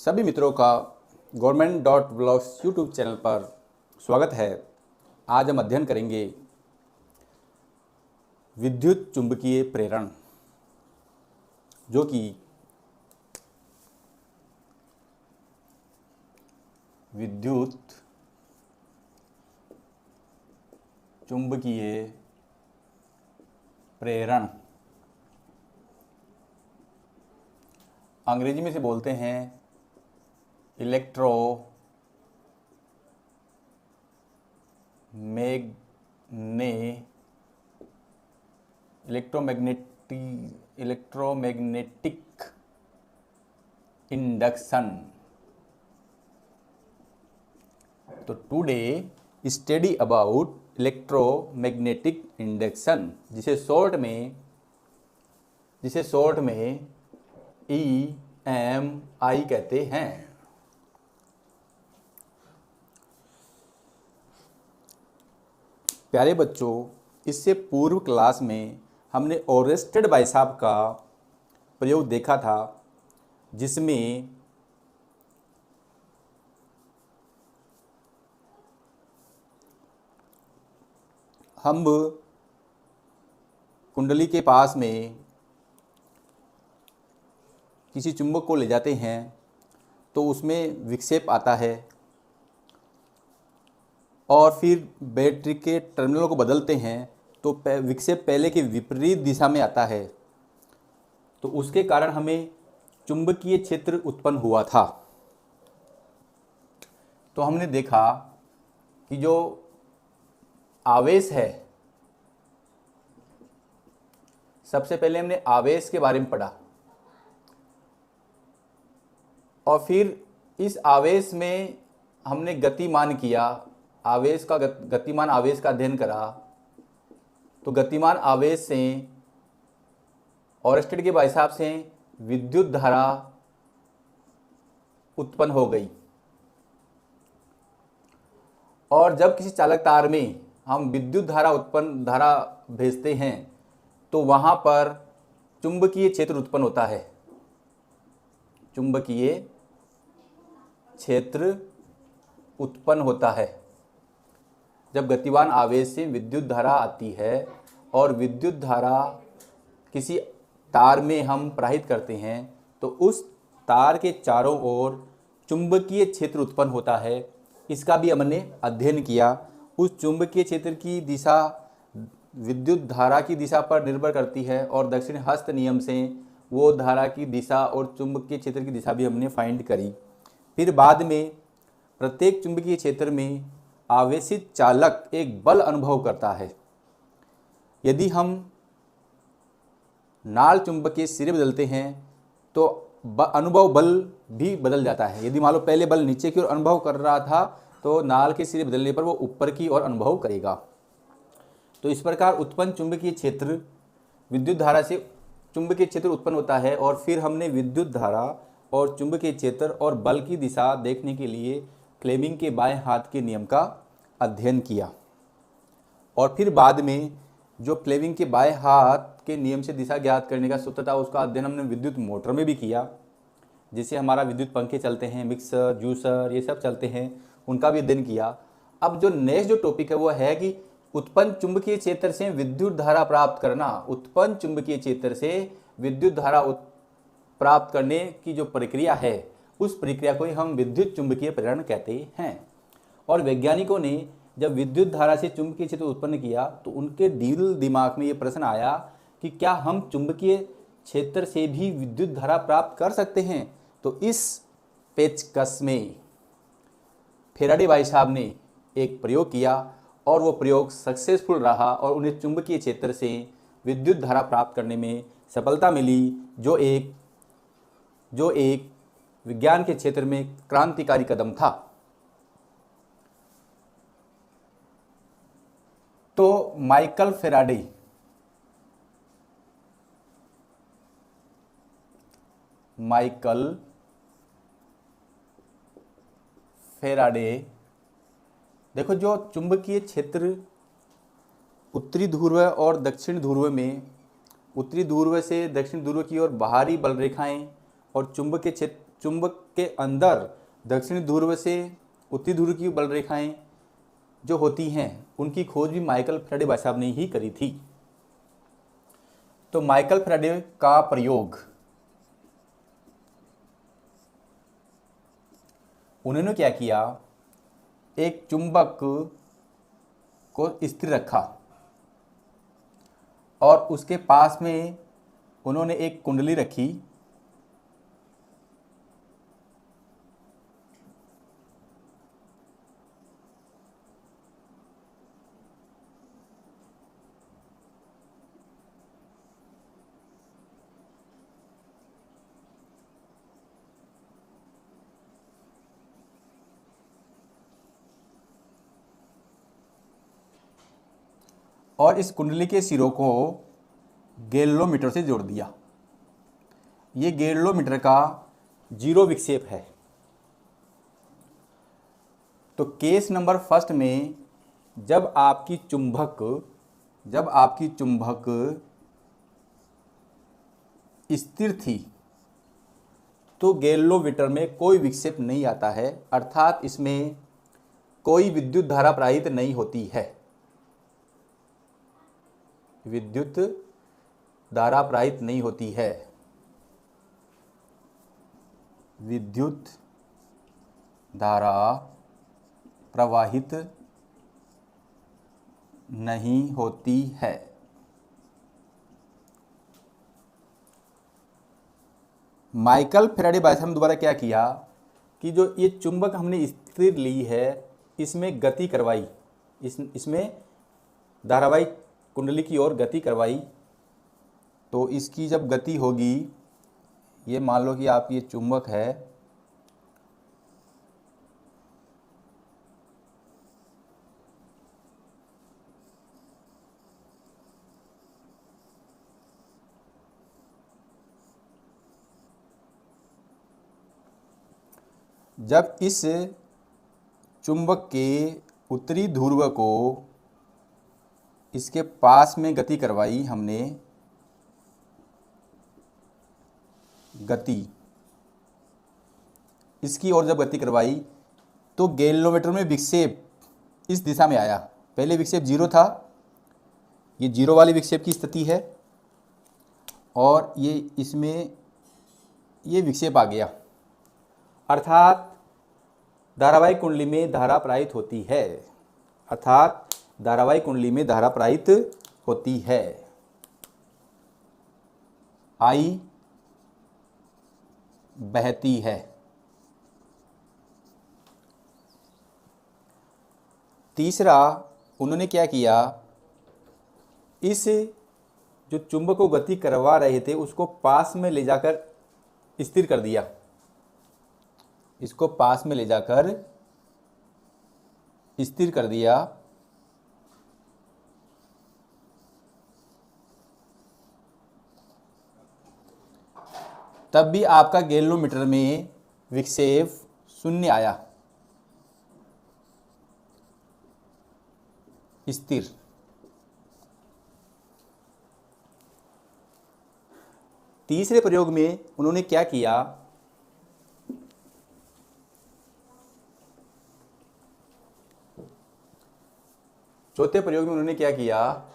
सभी मित्रों का government.blogs यूट्यूब चैनल पर स्वागत है। आज हम अध्ययन करेंगे विद्युत चुंबकीय प्रेरण, जो कि विद्युत चुंबकीय प्रेरण अंग्रेजी में से बोलते हैं इलेक्ट्रोमैग्नेटिक इंडक्शन। तो today study about electromagnetic induction, जिसे शॉर्ट में EMI कहते हैं। प्यारे बच्चों, इससे पूर्व क्लास में हमने ओरेस्टेड बाइसाप का प्रयोग देखा था, जिसमें हम कुंडली के पास में किसी चुंबक को ले जाते हैं तो उसमें विक्षेप आता है और फिर बैटरी के टर्मिनलों को बदलते हैं तो विक्षेप पहले के विपरीत दिशा में आता है। तो उसके कारण हमें चुंबकीय क्षेत्र उत्पन्न हुआ था। तो हमने देखा कि जो आवेश है, सबसे पहले हमने आवेश के बारे में पढ़ा और फिर इस आवेश में हमने गतिमान किया, आवेश का गतिमान आवेश का अध्ययन करा। तो गतिमान आवेश से ओरेस्टेड के हिसाब से विद्युत धारा उत्पन्न हो गई और जब किसी चालक तार में हम विद्युत धारा भेजते हैं तो वहां पर चुंबकीय क्षेत्र उत्पन्न होता है। चुंबकीय क्षेत्र उत्पन्न होता है जब गतिमान आवेश से विद्युत धारा आती है और विद्युत धारा किसी तार में हम प्रवाहित करते हैं तो उस तार के चारों ओर चुंबकीय क्षेत्र उत्पन्न होता है। इसका भी हमने अध्ययन किया। उस चुंबकीय क्षेत्र की दिशा विद्युत धारा की दिशा पर निर्भर करती है और दक्षिण हस्त नियम से वो धारा की दिशा और चुंबकीय क्षेत्र की दिशा भी हमने फाइंड करी। फिर बाद में प्रत्येक चुंबकीय क्षेत्र में आवेशित चालक एक बल अनुभव करता है। यदि हम नाल चुंबक के सिरे बदलते हैं तो अनुभव बल भी बदल जाता है। यदि मान लो पहले बल नीचे की ओर अनुभव कर रहा था तो नाल के सिरे बदलने पर वो ऊपर की ओर अनुभव करेगा। तो इस प्रकार उत्पन्न चुंबकीय क्षेत्र विद्युत धारा से चुंबकीय क्षेत्र उत्पन्न होता है और फिर हमने विद्युत धारा और चुंबकीय क्षेत्र और बल की दिशा देखने के लिए फ्लेमिंग के बाएं हाथ के नियम का अध्ययन किया। और फिर बाद में जो फ्लेमिंग के बाएं हाथ के नियम से दिशा ज्ञात करने का सूत्र था, उसका अध्ययन हमने विद्युत मोटर में भी किया, जिससे हमारा विद्युत पंखे चलते हैं, मिक्सर, जूसर, ये सब चलते हैं, उनका भी अध्ययन किया। अब जो नेक्स्ट जो टॉपिक है वो है कि उत्पन्न चुंबकीय क्षेत्र से विद्युत धारा प्राप्त करना। उत्पन्न चुंबकीय क्षेत्र से विद्युत धारा प्राप्त करने की जो प्रक्रिया है, उस प्रक्रिया को ही हम विद्युत चुंबकीय प्रेरण कहते हैं। और वैज्ञानिकों ने जब विद्युत धारा से चुंबकीय क्षेत्र उत्पन्न किया तो उनके दिमाग में ये प्रश्न आया कि क्या हम चुंबकीय क्षेत्र से भी विद्युत धारा प्राप्त कर सकते हैं। तो इस पेचकस में फैराडे भाई साहब ने एक प्रयोग किया और वो प्रयोग सक्सेसफुल रहा और उन्हें चुंबकीय क्षेत्र से विद्युत धारा प्राप्त करने में सफलता मिली, जो एक विज्ञान के क्षेत्र में क्रांतिकारी कदम था। तो माइकल फेराडे देखो, जो चुंबकीय क्षेत्र उत्तरी ध्रुव और दक्षिण ध्रुव में, उत्तरी ध्रुव से दक्षिण ध्रुव की ओर बाहरी बल रेखाएं और चुंबकीय क्षेत्र चुंबक के अंदर दक्षिणी ध्रुव से उत्तरी ध्रुव की बल रेखाएं जो होती हैं उनकी खोज भी माइकल फैराडे भाई साहब ने ही करी थी। तो माइकल फैराडे का प्रयोग, उन्होंने क्या किया, एक चुंबक को स्थिर रखा और उसके पास में उन्होंने एक कुंडली रखी। और इस कुंडली के सिरों को गैल्वेनोमीटर से जोड़ दिया। ये गैल्वेनोमीटर का 0 विक्षेप है। तो केस नंबर फर्स्ट में जब आपकी चुंबक स्थिर थी तो गैल्वेनोमीटर में कोई विक्षेप नहीं आता है, अर्थात इसमें कोई विद्युत धारा प्रवाहित नहीं होती है। विद्युत धारा प्रवाहित नहीं होती है। विद्युत धारा प्रवाहित नहीं होती है। माइकल फैराडे भाई साहब ने दोबारा क्या किया कि जो ये चुंबक हमने स्थिर ली है इसमें गति करवाई, इसमें धारावाहिक कुंडली की ओर गति करवाई। तो इसकी जब गति होगी, ये मान लो कि आप ये चुंबक है, जब इस चुंबक के उत्तरी ध्रुव को इसके पास में गति करवाई हमने, गति इसकी ओर जब गति करवाई तो गैल्वेनोमीटर में विक्षेप इस दिशा में आया। पहले विक्षेप 0 था, ये 0 वाली विक्षेप की स्थिति है और ये इसमें ये विक्षेप आ गया, अर्थात धारावाहिक कुंडली में धारा प्रवाहित होती है, अर्थात धारावाहिक कुंडली में धारा प्रवाहित होती है। आई बहती है। तीसरा उन्होंने क्या किया, इस जो चुंबक को गति करवा रहे थे उसको पास में ले जाकर स्थिर कर दिया। इसको पास में ले जाकर स्थिर कर दिया। तब भी आपका गैल्वेनोमीटर में विक्षेप 0 आया, स्थिर। तीसरे प्रयोग में उन्होंने क्या किया, चौथे प्रयोग में उन्होंने क्या किया,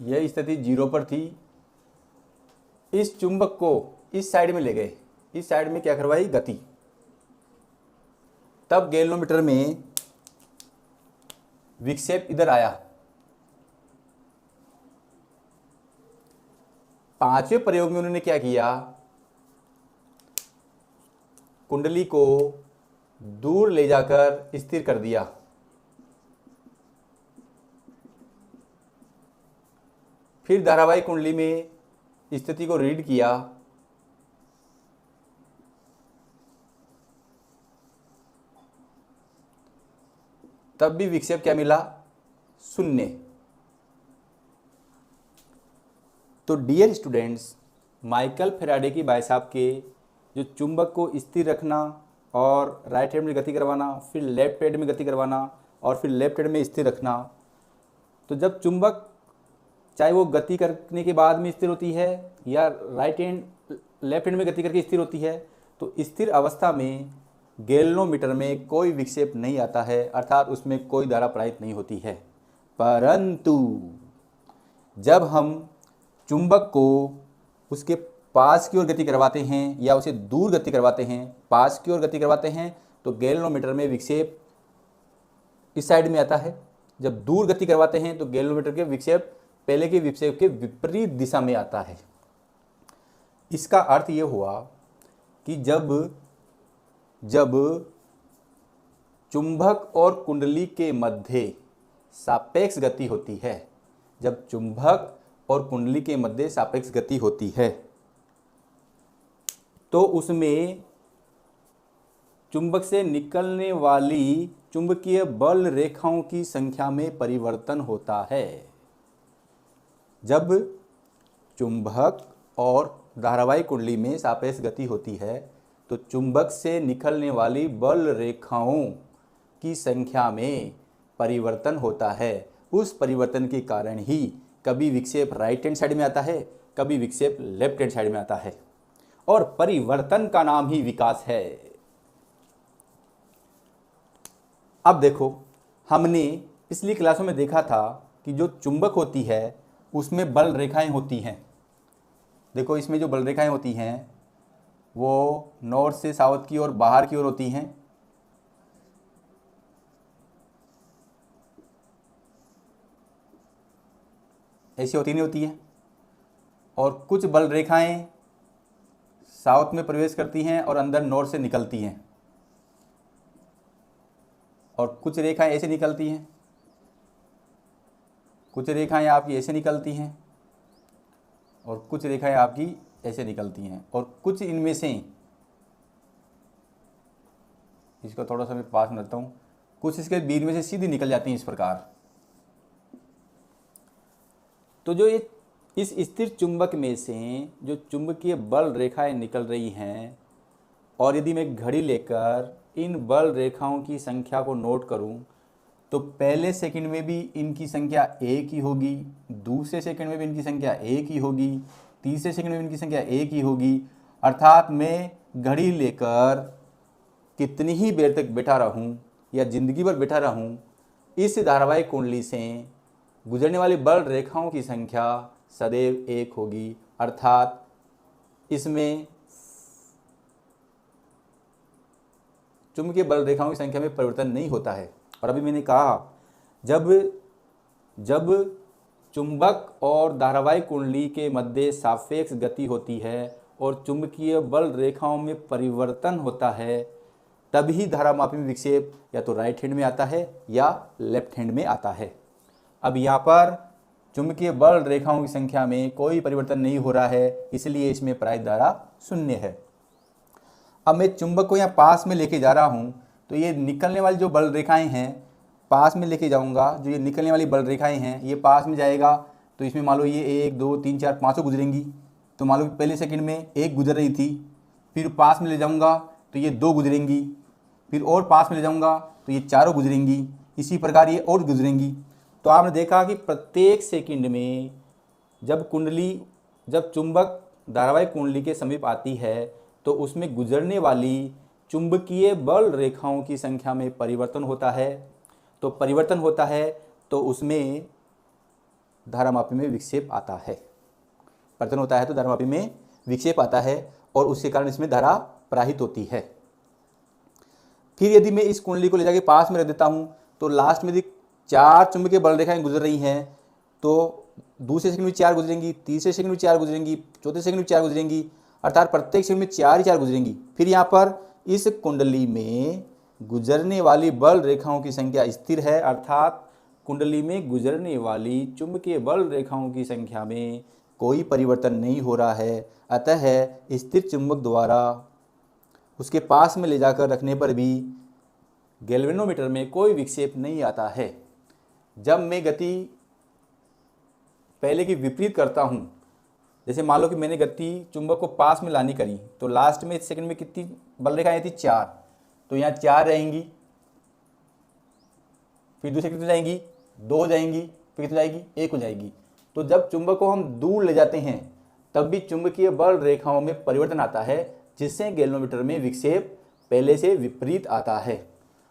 यह स्थिति 0 पर थी। इस चुंबक को इस साइड में ले गए, इस साइड में क्या करवाई, गति। तब गैल्वेनोमीटर में विक्षेप इधर आया। पांचवें प्रयोग में उन्होंने क्या किया, कुंडली को दूर ले जाकर स्थिर कर दिया। फिर धारावाहिक कुंडली में स्थिति को रीड किया। तब भी विक्षेप क्या मिला, शून्य। तो डियर स्टूडेंट्स, माइकल फैराडे की बाई साहब के जो चुंबक को स्थिर रखना और राइट हैंड में गति करवाना, फिर लेफ्ट हैंड में गति करवाना और फिर लेफ्ट हैंड में स्थिर रखना, तो जब चुंबक चाहे वो गति करने के बाद में स्थिर होती है या लेफ्ट हैंड में गति करके स्थिर होती है, तो स्थिर अवस्था में गैल्वेनोमीटर में कोई विक्षेप नहीं आता है, अर्थात उसमें कोई धारा प्रवाहित नहीं होती है। परंतु जब हम चुंबक को उसके पास की ओर गति करवाते हैं या उसे दूर गति करवाते हैं, पास की ओर गति करवाते हैं, तो गैल्वेनोमीटर में विक्षेप इस साइड में आता है। जब दूर गति करवाते हैं तो गैल्वेनोमीटर के विक्षेप पहले के विक्षेप के विपरीत दिशा में आता है। इसका अर्थ ये हुआ कि जब चुंबक और कुंडली के मध्य सापेक्ष गति होती है, जब चुंबक और कुंडली के मध्य सापेक्ष गति होती है, तो उसमें चुंबक से निकलने वाली चुंबकीय बल रेखाओं की संख्या में परिवर्तन होता है। जब चुंबक और धारावाही कुंडली में सापेक्ष गति होती है तो चुंबक से निकलने वाली बल रेखाओं की संख्या में परिवर्तन होता है। उस परिवर्तन के कारण ही कभी विक्षेप राइट हैंड साइड में आता है, कभी विक्षेप लेफ्ट हैंड साइड में आता है, और परिवर्तन का नाम ही विकास है। अब देखो, हमने पिछली क्लासों में देखा था कि जो चुंबक होती है उसमें बल रेखाएं होती हैं। देखो, इसमें जो बल रेखाएं होती हैं वो नॉर्थ से साउथ की ओर बाहर की ओर होती हैं। ऐसी होती नहीं होती हैं। और कुछ बल रेखाएं साउथ में प्रवेश करती हैं और अंदर नॉर्थ से निकलती हैं, और कुछ रेखाएं ऐसे निकलती हैं, कुछ रेखाएं आपकी ऐसे निकलती हैं और कुछ रेखाएं आपकी ऐसे निकलती हैं, और कुछ इनमें से, इसको थोड़ा सा मैं पास में रखता हूँ, कुछ इसके बीच में से सीधी निकल जाती हैं इस प्रकार। तो जो ये इस स्थिर चुंबक में से जो चुंबकीय बल रेखाएं निकल रही हैं, और यदि मैं घड़ी लेकर इन बल रेखाओं की संख्या को नोट करूं तो पहले सेकंड में भी इनकी संख्या एक ही होगी, दूसरे सेकंड में भी इनकी संख्या एक ही होगी, तीसरे सेकंड में भी इनकी संख्या एक ही होगी। अर्थात मैं घड़ी लेकर कितनी ही देर तक बैठा रहूं या ज़िंदगी भर बैठा रहूं, इस धारावाहिक कुंडली से गुजरने वाली बल रेखाओं की संख्या सदैव एक होगी। अर्थात इसमें चुंबकीय बल रेखाओं की संख्या में परिवर्तन नहीं होता है। और अभी मैंने कहा, जब चुंबक और धारावाहिक कुंडली के मध्य सापेक्ष गति होती है और चुंबकीय बल रेखाओं में परिवर्तन होता है, तभी धारामापी में विक्षेप या तो राइट हैंड में आता है या लेफ्ट हैंड में आता है। अब यहाँ पर चुंबकीय बल रेखाओं की संख्या में कोई परिवर्तन नहीं हो रहा है, इसलिए इसमें प्रवाहित धारा शून्य है। अब मैं चुंबक को यहाँ पास में लेके जा रहा हूँ, तो ये निकलने वाली जो बल रेखाएं हैं पास में लेके जाऊँगा, जो ये निकलने वाली बल रेखाएं हैं ये पास में जाएगा, तो इसमें मान लो ये 1 2 3 4 5 गुजरेंगी। तो मान लो पहले सेकंड में एक गुजर रही थी, फिर पास में ले जाऊँगा तो ये 2 गुजरेंगी, फिर और पास में ले जाऊँगा तो ये 4 गुजरेंगी, इसी प्रकार ये और गुजरेंगी। तो आपने देखा कि प्रत्येक सेकंड में जब चुंबक धारावाहिक कुंडली के समीप आती है तो उसमें गुजरने वाली चुंबकीय बल रेखाओं की संख्या में परिवर्तन होता है। तो परिवर्तन होता है तो उसमें धारामापी में विक्षेप आता है। परिवर्तन होता है तो धारामापी में विक्षेप आता है और उसके कारण इसमें धारा प्रवाहित होती है। फिर यदि मैं इस कुंडली को ले जाके पास में रख देता हूँ तो लास्ट में यदि 4 चुंबकीय बल रेखाएं गुजर रही हैं तो दूसरे सेकंड में 4 गुजरेंगी, तीसरे सेकंड में 4 गुजरेंगी, चौथे सेकंड में 4 गुजरेंगी, अर्थात प्रत्येक सेकंड में 4 ही 4 गुजरेंगी। फिर यहाँ पर इस कुंडली में गुजरने वाली बल रेखाओं की संख्या स्थिर है, अर्थात कुंडली में गुजरने वाली चुंबकीय बल रेखाओं की संख्या में कोई परिवर्तन नहीं हो रहा है। अतः स्थिर चुंबक द्वारा उसके पास में ले जाकर रखने पर भी गैल्वेनोमीटर में कोई विक्षेप नहीं आता है। जब मैं गति पहले की विपरीत करता हूँ, जैसे मान लो कि मैंने गति चुंबक को पास में लानी करी, तो लास्ट में सेकंड में कितनी बल रेखाएं थी? 4। तो यहाँ 4 रहेंगी, फिर दूसरी कितनी जाएंगी? 2 हो जाएंगी, फिर कितनी जाएगी? 1 हो जाएगी। तो जब चुंबक को हम दूर ले जाते हैं तब भी चुंबकीय बल रेखाओं में परिवर्तन आता है, जिससे गैल्वेनोमीटर में विक्षेप पहले से विपरीत आता है।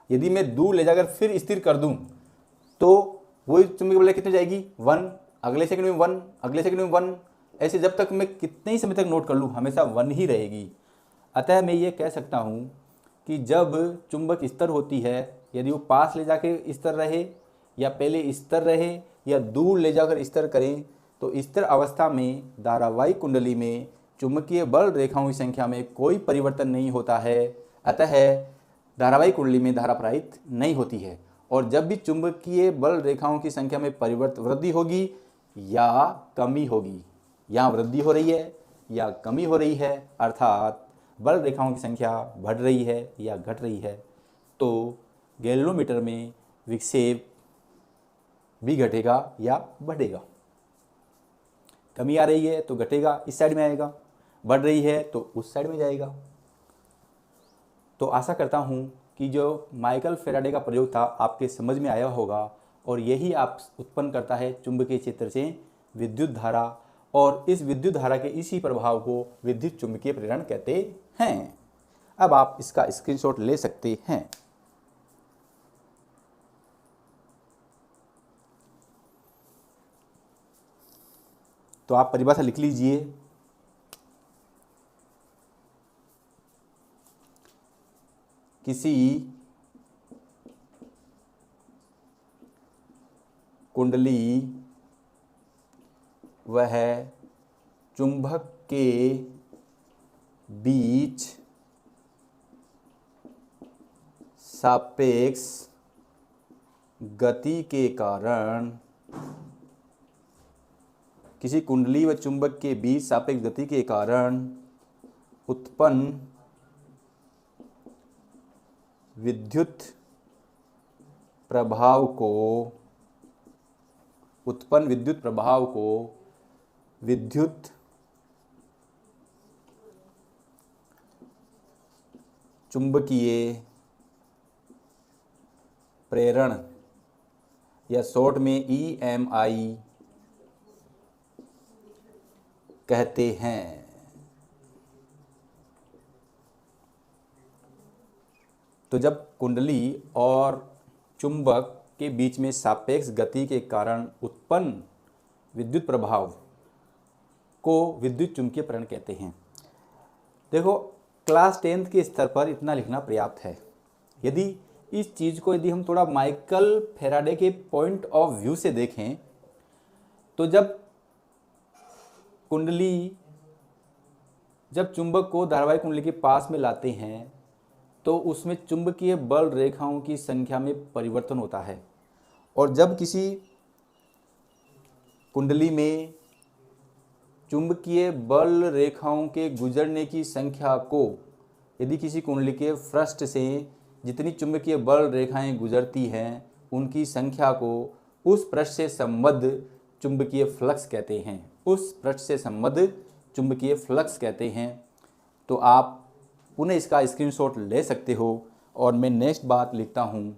यदि मैं दूर ले जाकर फिर स्थिर कर दूं तो वही चुंबकीय बल कितनी जाएगी? 1, अगले सेकंड में 1, अगले सेकंड में 1, ऐसे जब तक मैं कितने ही समय तक नोट कर लूँ हमेशा 1 ही रहेगी। अतः मैं ये कह सकता हूँ कि जब चुंबक स्थिर होती है, यदि वो पास ले जाके स्थिर रहे या पहले स्थिर रहे या दूर ले जाकर स्थिर करें, तो स्थिर अवस्था में धारावाहिक कुंडली में चुंबकीय बल रेखाओं की संख्या में कोई परिवर्तन नहीं होता है। अतः धारावाहिक कुंडली में धारा प्रवाहित नहीं होती है। और जब भी चुंबकीय बल रेखाओं की संख्या में वृद्धि होगी या कमी होगी, यहाँ वृद्धि हो रही है या कमी हो रही है, अर्थात बल रेखाओं की संख्या बढ़ रही है या घट रही है, तो गैल्वेनोमीटर में विक्षेप भी घटेगा या बढ़ेगा। कमी आ रही है तो घटेगा, इस साइड में आएगा, बढ़ रही है तो उस साइड में जाएगा। तो आशा करता हूँ कि जो माइकल फैराडे का प्रयोग था आपके समझ में आया होगा, और यही आप उत्पन्न करता है चुंबकीय क्षेत्र से विद्युत धारा, और इस विद्युत धारा के इसी प्रभाव को विद्युत चुंबकीय प्रेरण कहते हैं। अब आप इसका स्क्रीनशॉट ले सकते हैं। तो आप परिभाषा लिख लीजिए। किसी कुंडली वह चुंबक के बीच सापेक्ष गति के कारण, किसी कुंडली व चुंबक के बीच सापेक्ष गति के कारण उत्पन्न विद्युत प्रभाव को विद्युत चुंबकीय प्रेरण या शॉर्ट में EMI कहते हैं। तो जब कुंडली और चुंबक के बीच में सापेक्ष गति के कारण उत्पन्न विद्युत प्रभाव को विद्युत चुंबकीय प्रेरण कहते हैं। देखो, क्लास 10th के स्तर पर इतना लिखना पर्याप्त है। यदि इस चीज़ को यदि हम थोड़ा माइकल फैराडे के पॉइंट ऑफ व्यू से देखें, तो जब चुंबक को धारावाहिक कुंडली के पास में लाते हैं तो उसमें चुंबकीय बल रेखाओं की संख्या में परिवर्तन होता है, और जब किसी कुंडली में चुंबकीय बल रेखाओं के गुजरने की संख्या को, यदि किसी कुंडली के पृष्ठ से जितनी चुंबकीय बल रेखाएं गुजरती हैं उनकी संख्या को उस पृष्ठ से संबद्ध चुंबकीय फ्लक्स कहते हैं। तो आप पुनः इसका स्क्रीनशॉट ले सकते हो, और मैं नेक्स्ट बात लिखता हूँ।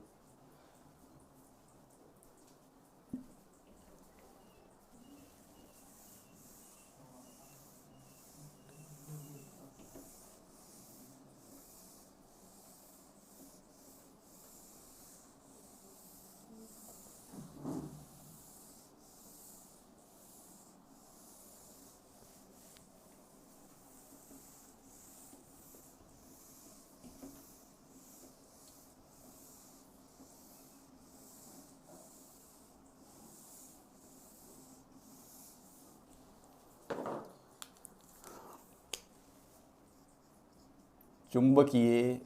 चुंबकीय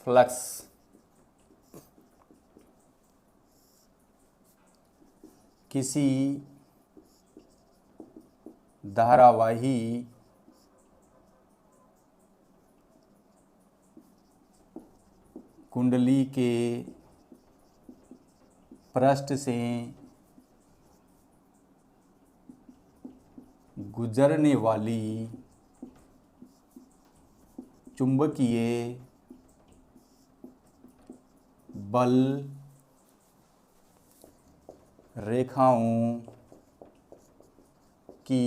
फ्लक्स किसी धारावाही कुंडली के पृष्ठ से गुजरने वाली चुंबकीय बल रेखाओं की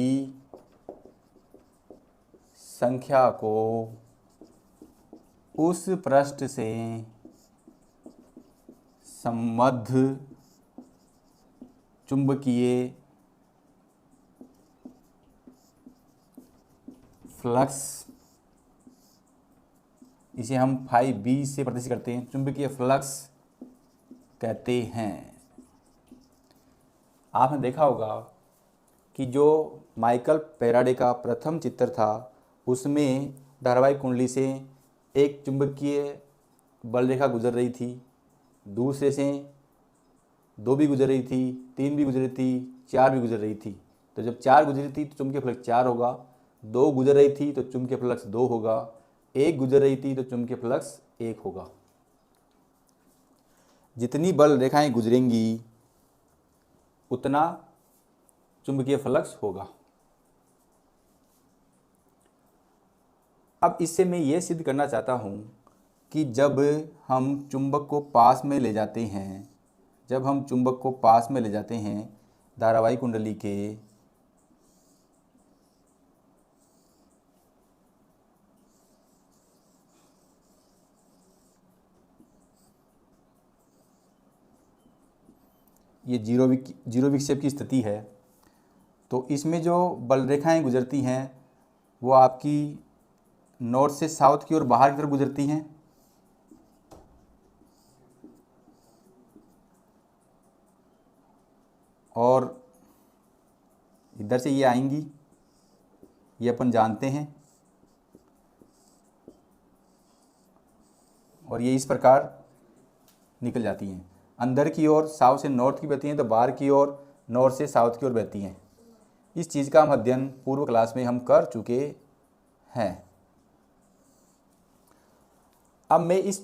संख्या को उस पृष्ठ से संबद्ध चुंबकीय फ्लक्स, इसे हम फाई बी से प्रदर्शित करते हैं, चुंबकीय फ्लक्स कहते हैं। आपने देखा होगा कि जो माइकल फैराडे का प्रथम चित्र था उसमें धारावाहिक कुंडली से एक चुंबकीय बल रेखा गुजर रही थी, दूसरे से 2 भी गुजर रही थी, 3 भी गुजर रही थी, 4 भी गुजर रही थी। तो जब 4 गुजरी थी तो चुंबकीय फ्लक्स 4 होगा, 2 गुजर रही थी तो चुंबकीय फ्लक्स 2 होगा, 1 गुजर रही थी तो चुंबकीय फ्लक्स 1 होगा। जितनी बल रेखाएं गुजरेंगी उतना चुंबकीय फ्लक्स होगा। अब इससे मैं ये सिद्ध करना चाहता हूँ कि जब हम चुंबक को पास में ले जाते हैं, जब हम चुंबक को पास में ले जाते हैं धारावाहिक कुंडली के ये जीरो विक्षेप की स्थिति है, तो इसमें जो बल रेखाएं गुजरती हैं वो आपकी नॉर्थ से साउथ की ओर बाहर की तरफ गुजरती हैं, और इधर से ये आएंगी, ये अपन जानते हैं, और ये इस प्रकार निकल जाती हैं। अंदर की ओर साउथ से नॉर्थ की बहती हैं, तो बाहर की ओर नॉर्थ से साउथ की ओर बहती हैं। इस चीज़ का हम अध्ययन पूर्व क्लास में हम कर चुके हैं। अब मैं इस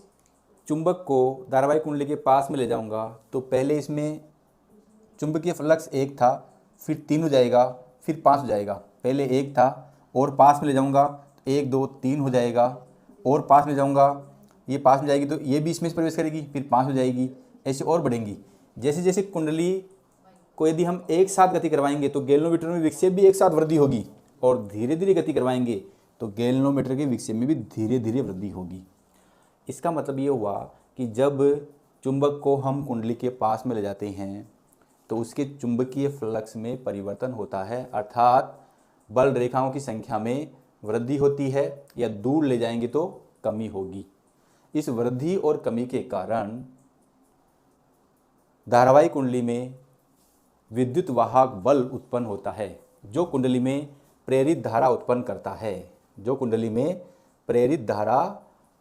चुंबक को धारावाहिक कुंडली के पास में ले जाऊंगा, तो पहले इसमें चुंबकीय फ्लक्स 1 था, फिर 3 हो जाएगा, फिर 5 हो जाएगा। पहले 1 था और पास में ले जाऊंगा, 1 2 3 हो जाएगा, और पास में जाऊंगा, ये पास में जाएगी तो ये भी इसमें प्रवेश करेगी, फिर 5 हो जाएगी, ऐसे और बढ़ेंगी। जैसे जैसे कुंडली को यदि हम एक साथ गति करवाएंगे तो गैल्वेनोमीटर में विक्षेप भी एक साथ वृद्धि होगी, और धीरे धीरे गति करवाएंगे तो गैल्वेनोमीटर के विक्षेप में भी धीरे धीरे वृद्धि होगी। इसका मतलब ये हुआ कि जब चुंबक को हम कुंडली के पास में ले जाते हैं तो उसके चुंबकीय फ्लक्स में परिवर्तन होता है, अर्थात बल रेखाओं की संख्या में वृद्धि होती है, या दूर ले जाएंगे तो कमी होगी। इस वृद्धि और कमी के कारण धारावाहिक कुंडली में विद्युत वाहक बल उत्पन्न होता है, जो कुंडली में प्रेरित धारा उत्पन्न करता है, जो कुंडली में प्रेरित धारा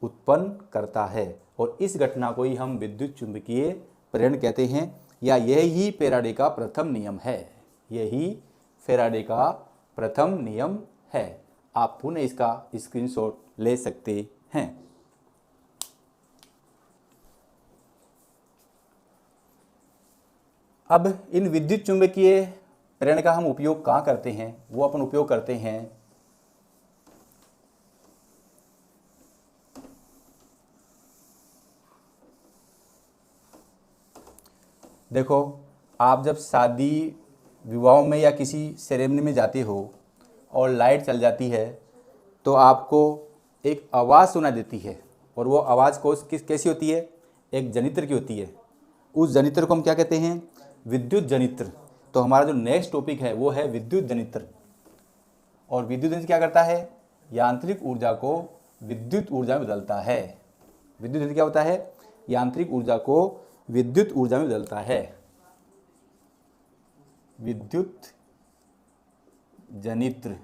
उत्पन्न करता है। और इस घटना को ही हम विद्युत चुंबकीय प्रेरण कहते हैं, या यही फैराडे का प्रथम नियम है। यही फैराडे का प्रथम नियम है। आप पुनः इसका स्क्रीनशॉट ले सकते हैं। अब इन विद्युत चुंबकीय प्रेरण का हम उपयोग कहाँ करते हैं, वो अपन उपयोग करते हैं देखो, आप जब शादी विवाहों में या किसी सेरेमनी में जाते हो और लाइट चल जाती है तो आपको एक आवाज़ सुनाई देती है, और वो आवाज़ कैसी होती है, एक जनित्र की होती है। उस जनित्र को हम क्या कहते हैं, विद्युत जनित्र। तो हमारा जो नेक्स्ट टॉपिक है वो है विद्युत जनित्र। और विद्युत जनित्र क्या करता है, यांत्रिक ऊर्जा को विद्युत ऊर्जा में बदलता है। विद्युत जनित्र क्या होता है, यांत्रिक ऊर्जा को विद्युत ऊर्जा में बदलता है। विद्युत जनित्र।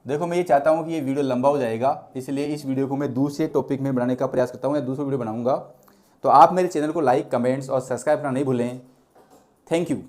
देखो, मैं ये चाहता हूँ कि ये वीडियो लंबा हो जाएगा, इसलिए इस वीडियो को मैं दूसरे टॉपिक में बनाने का प्रयास करता हूँ, या दूसरा वीडियो बनाऊंगा। तो आप मेरे चैनल को लाइक, कमेंट्स और सब्सक्राइब करना नहीं भूलें। Thank you.